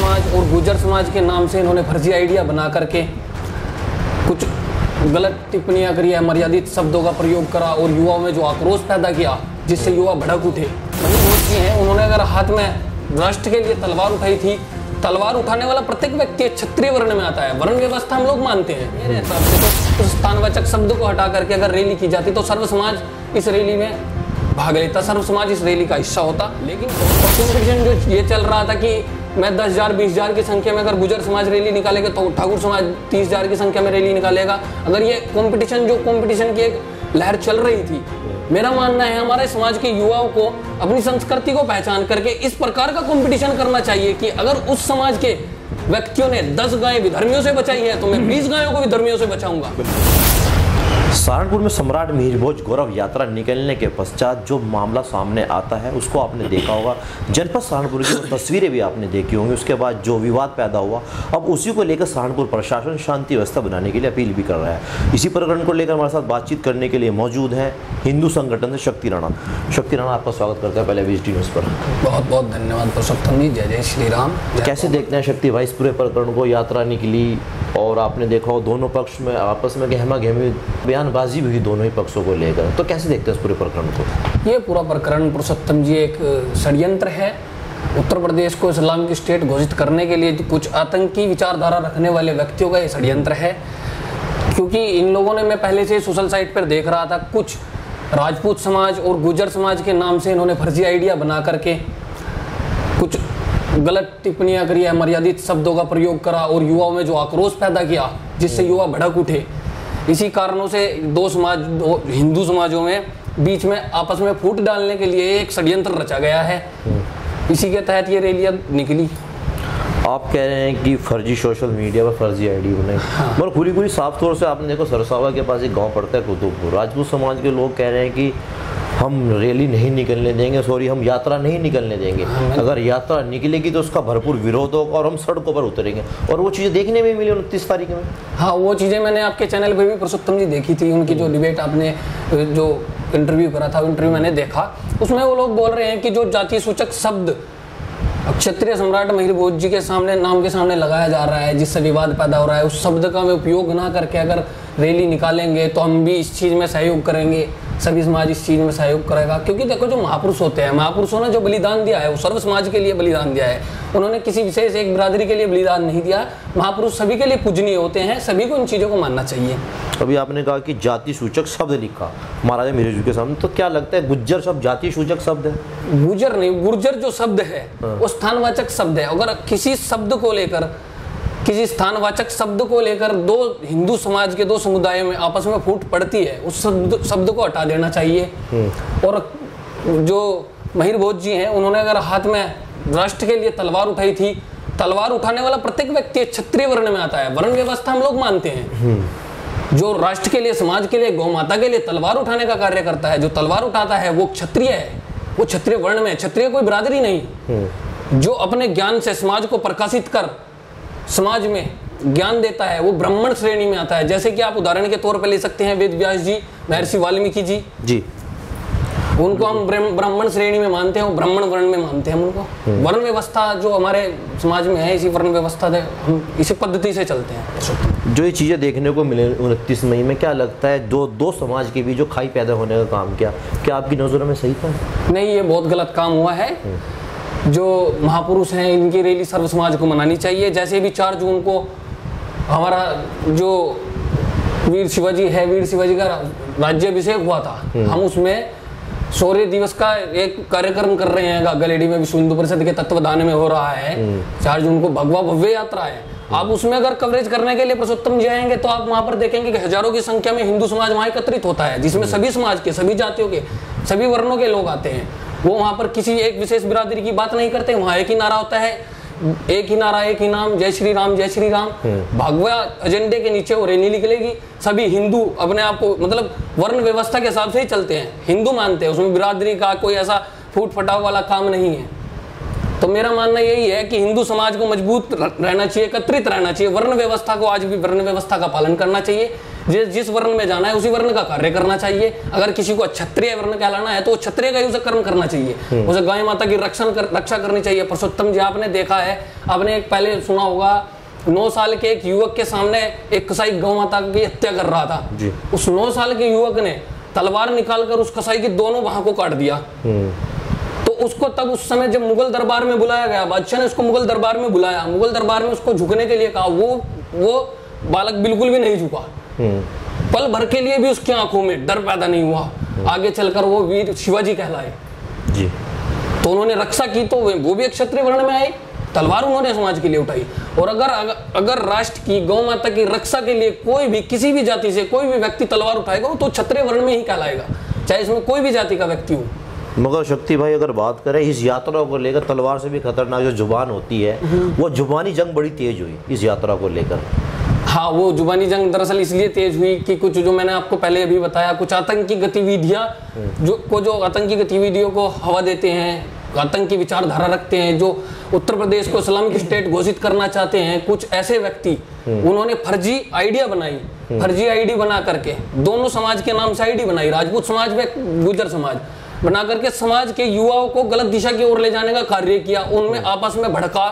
समाज और गुर्जर समाज के नाम से इन्होंने फर्जी आइडिया बना करके कुछ गलत टिप्पणियां करी है, मर्यादित शब्दों का प्रयोग करा और युवाओं में जो आक्रोश पैदा किया जिससे युवा भड़क उठे। महीर भोज जी हैं, उन्होंने अगर हाथ में राष्ट्र के लिए तलवार उठाई थी, तलवार उठाने वाला प्रत्येक व्यक्ति क्षत्रिय वर्ण में आता है। वर्ण व्यवस्था हम लोग मानते हैं। मेरे हिसाब से तो स्थानवाचक शब्द को हटा करके अगर रैली की जाती तो सर्व समाज इस रैली में भाग लेता, सर्व समाज इस रैली का हिस्सा होता। लेकिन कॉम्पिटिशन जो ये चल रहा था कि मैं 10,000 20,000 की संख्या में अगर गुर्जर समाज रैली निकालेगा तो ठाकुर समाज 30,000 की संख्या में रैली निकालेगा। अगर ये कंपटीशन की एक लहर चल रही थी, मेरा मानना है हमारे समाज के युवाओं को अपनी संस्कृति को पहचान करके इस प्रकार का कंपटीशन करना चाहिए कि अगर उस समाज के व्यक्तियों ने 10 गायें विधर्मियों से बचाई है तो मैं 20 गायों को विधर्मियों से बचाऊंगा। सहारनपुर में सम्राट मिहिर भोज गौरव यात्रा निकलने के पश्चात जो मामला सामने आता है उसको आपने देखा होगा। जनपद सहारनपुर की वो तस्वीरें भी आपने देखी होंगी। उसके बाद जो विवाद पैदा हुआ, अब उसी को लेकर सहारनपुर प्रशासन शांति व्यवस्था बनाने के लिए अपील भी कर रहा है। इसी प्रकरण को लेकर हमारे साथ बातचीत करने के लिए मौजूद हैं हिंदू संगठन से शक्ति राणा। शक्ति राणा, आपका स्वागत करते हैं पहले VSD न्यूज़ पर। बहुत बहुत धन्यवाद पुरुषोत्तम जी। जय जय श्री राम। कैसे देखते हैं शक्ति भाई इस पूरे प्रकरण को? यात्रा निकली और आपने देखा हो दोनों पक्ष में आपस में गहमा गहमी बयानबाजी भी हुई दोनों ही पक्षों को लेकर, तो कैसे देखते हैं इस पूरे प्रकरण को? ये पूरा प्रकरण पुरुषोत्तम जी एक षड्यंत्र है। उत्तर प्रदेश को इस्लामिक स्टेट घोषित करने के लिए कुछ आतंकी विचारधारा रखने वाले व्यक्तियों का ये षड्यंत्र है। क्योंकि इन लोगों ने, मैं पहले से सोशल साइट पर देख रहा था, कुछ राजपूत समाज और गुर्जर समाज के नाम से इन्होंने फर्जी आइडिया बना करके कुछ गलत टिप्पणियां करी है, मर्यादित शब्दों का प्रयोग करा और युवाओं में जो आक्रोश पैदा किया जिससे युवा भड़क उठे। इसी कारणों से दो हिंदू समाजों में बीच में आपस में फूट डालने के लिए एक षड्यंत्र रचा गया है। इसी के तहत ये रैलियां निकली। आप कह रहे हैं कि फर्जी सोशल मीडिया पर फर्जी आईडी बनाई, मगर पूरी साफ तौर से आपने देखो सरसावा के पास एक गांव पड़ता है कुतुबपुर, राजपूत समाज के लोग कह रहे हैं कि हम रैली नहीं निकलने देंगे, हम यात्रा नहीं निकलने देंगे। अगर यात्रा निकलेगी तो उसका भरपूर विरोध होगा और हम सड़कों पर उतरेंगे। और वो चीज़ें देखने में मिली 29 तारीख में। हाँ, वो चीज़ें मैंने आपके चैनल पे भी पुरुषोत्तम जी देखी थी। उनकी जो डिबेट आपने जो इंटरव्यू करा था, इंटरव्यू मैंने देखा, उसमें वो लोग बोल रहे हैं कि जो जाति सूचक शब्द क्षत्रिय सम्राट मिहिर भोज जी के सामने, नाम के सामने लगाया जा रहा है, जिससे विवाद पैदा हो रहा है, उस शब्द का उपयोग ना करके अगर रैली निकालेंगे तो हम भी इस चीज़ में सहयोग करेंगे, सभी समाज इस चीज़ में सहयोग करेगा। क्योंकि देखो, जो महापुरुष होते हैं, महापुरुषों ने जो बलिदान दिया है वो सर्व समाज के लिए बलिदान दिया है। उन्होंने किसी विशेष एक बिरादरी के लिए बलिदान नहीं दिया। महापुरुष सभी के लिए पूजनीय होते हैं, सभी को इन चीज़ों को मानना चाहिए। अभी आपने कहा कि जाति सूचक शब्द लिखा महाराजा मिहिर जी के सामने, तो क्या लगता है गुज्जर शब्द जाति सूचक शब्द है? गुर्जर नहीं, गुर्जर जो शब्द है वो स्थानवाचक शब्द है। अगर किसी शब्द को लेकर, किसी स्थानवाचक शब्द को लेकर दो हिंदू समाज के दो समुदायों में आपस में फूट पड़ती है, उस शब्द को हटा देना चाहिए। और जो मिहिर भोज जी हैं, उन्होंने अगर हाथ में राष्ट्र के लिए तलवार उठाई थी, तलवार उठाने वाला प्रत्येक व्यक्ति क्षत्रिय वर्ण में आता है। वर्ण व्यवस्था हम लोग मानते हैं। जो राष्ट्र के लिए, समाज के लिए, गौ माता के लिए तलवार उठाने का कार्य करता है, जो तलवार उठाता है वो क्षत्रिय है, वो क्षत्रिय वर्ण में। क्षत्रिय कोई बिरादरी नहीं। जो अपने ज्ञान से समाज को प्रकाशित कर समाज में ज्ञान देता है वो ब्राह्मण श्रेणी में आता है। जैसे कि आप उदाहरण के तौर पर ले सकते हैं वेद व्यास जी, महर्षि वाल्मीकि जी, उनको हम ब्राह्मण श्रेणी में मानते हैं, वो ब्राह्मण वर्ण में मानते हैं उनको। वर्ण व्यवस्था जो हमारे समाज में है, इसी वर्ण व्यवस्था से हम इसी पद्धति से चलते हैं। जो ये चीज़ें देखने को मिले 29 मई में, क्या लगता है दो समाज के बीच जो खाई पैदा होने का काम किया, क्या आपकी नज़रों में सही था? नहीं, ये बहुत गलत काम हुआ है। जो महापुरुष हैं, इनकी रैली सर्व समाज को मनानी चाहिए। जैसे भी 4 जून को हमारा जो वीर शिवाजी है, वीर शिवाजी का राज्याभिषेक हुआ था, हम उसमें शौर्य दिवस का एक कार्यक्रम कर रहे हैं। गलेडी में विश्व हिंदू परिषद के तत्वाधान में हो रहा है। 4 जून को भगवा भव्य यात्रा है। आप उसमें अगर कवरेज करने के लिए पुरुषोत्तम जी आएंगे तो आप वहां पर देखेंगे कि हजारों की संख्या में हिंदू समाज वहां एकत्रित होता है, जिसमें सभी समाज के, सभी जातियों के, सभी वर्णों के लोग आते हैं। वो वहां पर किसी एक विशेष बिरादरी की बात नहीं करते। वहां एक ही नारा होता है, एक ही नारा, एक ही नाम, जय श्री राम, जय श्री राम। भगवा एजेंडे के नीचे वो रैली निकलेगी। सभी हिंदू अपने आप को, मतलब वर्ण व्यवस्था के हिसाब से ही चलते हैं, हिंदू मानते हैं, उसमें बिरादरी का कोई ऐसा फूट फटाव वाला काम नहीं है। तो मेरा मानना यही है कि हिंदू समाज को मजबूत रहना चाहिए, एकत्रित रहना चाहिए। वर्ण व्यवस्था को आज भी वर्ण व्यवस्था का पालन करना चाहिए। जिस वर्ण में जाना है उसी वर्ण का कार्य करना चाहिए। अगर किसी को क्षत्रिय वर्ण कहलाना है तो वो क्षत्रिय का ही उसे कर्म करना चाहिए, उसे गाय माता की रक्षा करनी चाहिए। पुरुषोत्तम जी आपने देखा है, आपने एक पहले सुना होगा 9 साल के एक युवक के सामने एक कसाई गौ माता की हत्या कर रहा था जी। उस 9 साल के युवक ने तलवार निकालकर उस कसाई की दोनों बाहों को काट दिया। तो उसको तब उस समय जब मुगल दरबार में बुलाया गया, बादशाह ने उसको मुगल दरबार में बुलाया, मुगल दरबार में उसको झुकने के लिए कहा, वो बालक बिल्कुल भी नहीं झुका। पल भर के लिए भी उसकी आंखों में डर पैदा नहीं हुआ। आगे चलकर वो वीर शिवाजी कहलाए जी। तो उन्होंने रक्षा की, तो वो भी एक क्षत्रिय वर्ण में आए, तलवार उन्होंने समाज के लिए उठाई। और अगर राष्ट्र की गौ माता की रक्षा के लिए कोई भी किसी भी जाति से कोई भी व्यक्ति तलवार उठाएगा तो क्षत्रिय वर्ण में ही कहलाएगा, चाहे इसमें कोई भी जाति का व्यक्ति हो। मगर शक्ति भाई अगर बात करें इस यात्रा को लेकर, तलवार से भी खतरनाक जो जुबान होती है वो जुबानी जंग बड़ी तेज हुई इस यात्रा को लेकर। हाँ, वो जुबानी जंग दरअसल इसलिए तेज हुई कि कुछ जो मैंने आपको पहले अभी बताया, कुछ आतंकी गतिविधियां जो आतंकी गतिविधियों को हवा देते हैं, आतंकी विचारधारा रखते हैं, जो उत्तर प्रदेश को इस्लामिक स्टेट घोषित करना चाहते हैं, कुछ ऐसे व्यक्ति उन्होंने फर्जी आइडिया बनाई, फर्जी आईडी बना करके दोनों समाज के नाम से आईडी बनाई, राजपूत समाज व गुर्जर समाज बना करके समाज के युवाओं को गलत दिशा की ओर ले जाने का कार्य किया। उनमें आपस में भड़का,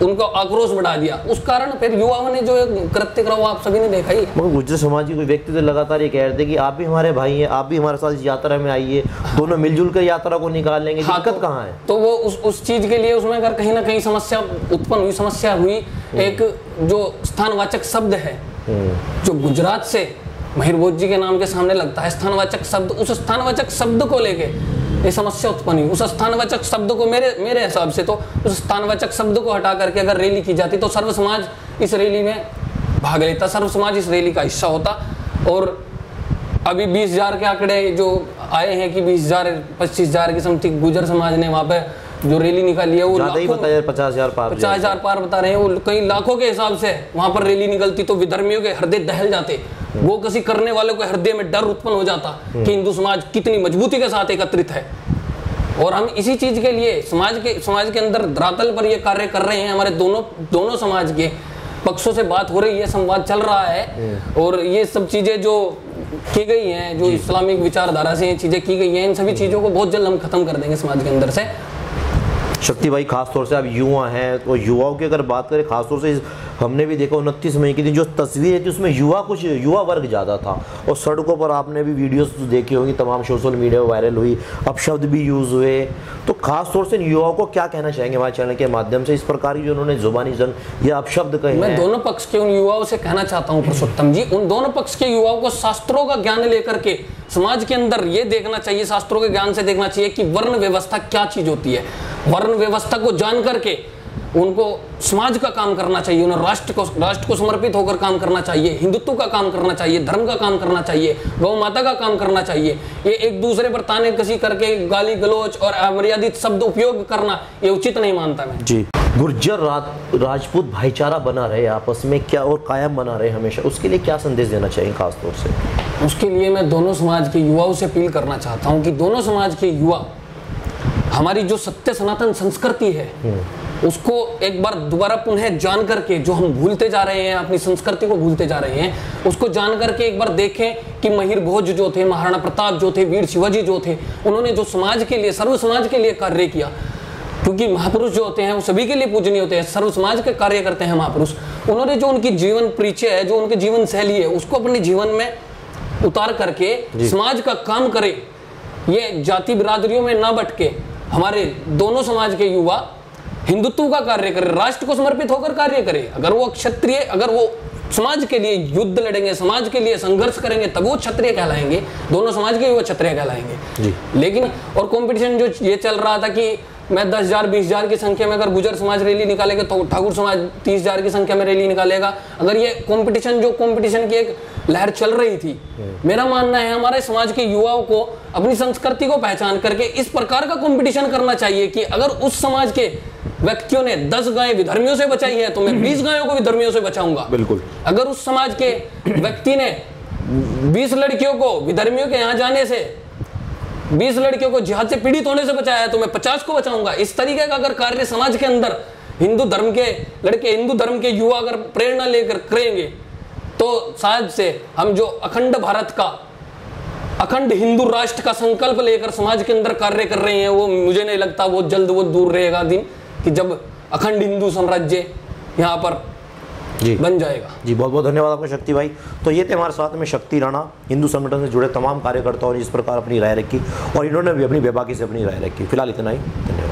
उनको आक्रोश बढ़ा दिया। उस कारण फिर युवाओं ने जो कृत्य करा वो आप सभी ने देखा ही। मगर गुर्जर समाज के कोई व्यक्ति तो लगातार ये कह रहे थे कि आप भी हमारे भाई हैं, आप भी हमारे साथ इस यात्रा में आइए, दोनों मिलजुल कर यात्रा को निकाल लेंगे। हाँ, दिक्कत कहाँ है? तो वो उस चीज के लिए उसमें अगर कहीं ना कहीं समस्या उत्पन्न हुई, समस्या हुई। एक जो स्थानवाचक शब्द है जो गुजरात से महिर भोज जी के नाम के सामने लगता है, स्थानवाचक शब्द, उस स्थानवाचक शब्द को लेके ये समस्या उत्पन्न हुई। उस स्थानवाचक शब्द को मेरे हिसाब से तो उस स्थानवाचक शब्द को हटा करके अगर रैली की जाती तो सर्व समाज इस रैली में भाग लेता, सर्व समाज इस रैली का हिस्सा होता। और अभी 20,000 के आंकड़े जो आए हैं कि 20,000 25,000 की समथिंग गुजर समाज ने वहां पे जो रैली निकाली है वो 50,000 पार बता रहे हैं। वो कई लाखों के हिसाब से वहां पर रैली निकलती तो विधर्मियों के हृदय दहल जाते, वो किसी करने वालों के हृदय में डर उत्पन्न हो जाता कि हिंदू समाज कितनी मजबूती के साथ एकत्रित है। और हम इसी चीज के लिए समाज के अंदर धरातल पर ये कार्य कर रहे हैं। हमारे दोनों समाज के पक्षों से बात हो रही है, संवाद चल रहा है। और ये सब चीजें जो की गई हैं, जो इस्लामिक विचारधारा से ये चीजें की गई हैं, इन सभी चीजों को बहुत जल्द हम खत्म कर देंगे समाज के अंदर से। शक्ति भाई, खासतौर से आप युवा हैं तो युवाओं की अगर बात करें, खासतौर से हमने भी देखा 29 मई के दिन जो तस्वीरें थी उसमें युवा वर्ग ज़्यादा था। और सड़कों पर आपने भी वीडियोस देखी होंगी, तमाम सोशल मीडिया में वायरल हुई, अपशब्द भी यूज़ हुए। तो खासतौर से युवाओं को क्या कहना चाहेंगे हमारे चैनल के माध्यम से इस प्रकार की जो उन्होंने जुबानी जंग या अपशब्द कहे? मैं दोनों पक्ष के उन युवाओं से कहना चाहता हूँ पुरुषोत्तम जी, उन दोनों पक्ष के युवाओं को शास्त्रों का ज्ञान लेकर के समाज के अंदर ये देखना चाहिए, शास्त्रों के ज्ञान से देखना चाहिए कि वर्ण व्यवस्था क्या चीज होती है। वर्ण व्यवस्था को जान करके उनको समाज का काम करना चाहिए, उन्हें राष्ट्र को समर्पित होकर काम करना चाहिए, हिंदुत्व का काम करना चाहिए, धर्म का काम करना चाहिए, गौ माता का काम करना चाहिए। ये एक दूसरे पर ताने कसी करके गाली गलौज और अमर्यादित शब्द उपयोग करना ये उचित नहीं मानता मैं जी। गुर्जर राजपूत भाईचारा बना रहे आपस में क्या और कायम बना रहे हमेशा, उसके लिए क्या संदेश देना चाहिए खासतौर से? उसके लिए मैं दोनों समाज के युवाओं से अपील करना चाहता हूँ कि दोनों समाज के युवा हमारी जो सत्य सनातन संस्कृति है उसको एक बार दोबारा पुनः जान करके, जो हम भूलते जा रहे हैं, अपनी संस्कृति को भूलते जा रहे हैं, उसको जान करके एक बार देखें कि महिर भोज जो थे, महाराणा प्रताप जो थे, वीर शिवाजी जो थे, उन्होंने जो समाज के लिए, सर्व समाज के लिए कार्य किया। क्योंकि महापुरुष जो होते हैं वो सभी के लिए पूजनीय होते हैं, सर्व समाज के कार्य करते हैं महापुरुष। उन्होंने जो उनकी जीवन परिचय है, जो उनकी जीवन शैली है, उसको अपने जीवन में उतार करके समाज का काम करे। ये जाति बिरादरियों में ना बटके हमारे दोनों समाज के युवा हिंदुत्व का कार्य करे, राष्ट्र को समर्पित होकर कार्य करे। अगर वो क्षत्रिय, अगर वो समाज के लिए युद्ध लड़ेंगे, समाज के लिए संघर्ष करेंगे, तब वो क्षत्रिय कहलाएंगे, दोनों समाज के युवा क्षत्रिय कहलाएंगे। लेकिन और कंपटीशन जो ये चल रहा था कि मैं 10,000 20,000 की संख्या में अगर गुजर समाज रैली निकालेगा तो ठाकुर समाज 30,000 की संख्या में रैली निकालेगा। अगर ये कंपटीशन की एक लहर चल रही थी, मेरा मानना है हमारे समाज के युवाओं को अपनी संस्कृति को पहचान करके इस प्रकार का कंपटीशन करना चाहिए कि अगर उस समाज के व्यक्तियों ने 10 गायें विधर्मियों से बचाई है तो मैं 20 गायों को विधर्मियों से बचाऊंगा। बिल्कुल। अगर उस समाज के व्यक्ति ने 20 लड़कियों को विधर्मियों के यहाँ जाने से, 20 लड़कियों को जिहाद से पीड़ित होने से बचाया है तो मैं 50 को बचाऊंगा। इस तरीके का अगर कार्य समाज के अंदर हिंदू धर्म के लड़के, हिंदू धर्म के युवा अगर प्रेरणा लेकर करेंगे तो शायद से हम जो अखंड भारत का, अखंड हिंदू राष्ट्र का संकल्प लेकर समाज के अंदर कार्य कर रहे हैं, वो मुझे नहीं लगता वो जल्द वो दूर रहेगा दिन कि जब अखंड हिंदू साम्राज्य यहाँ पर जी बन जाएगा। जी बहुत बहुत धन्यवाद आपको शक्ति भाई। तो ये थे हमारे साथ में शक्ति राणा, हिंदू संगठन से जुड़े तमाम कार्यकर्ताओं ने इस प्रकार अपनी राय रखी और इन्होंने भी अपनी बेबाकी से अपनी राय रखी। फिलहाल इतना ही, धन्यवाद।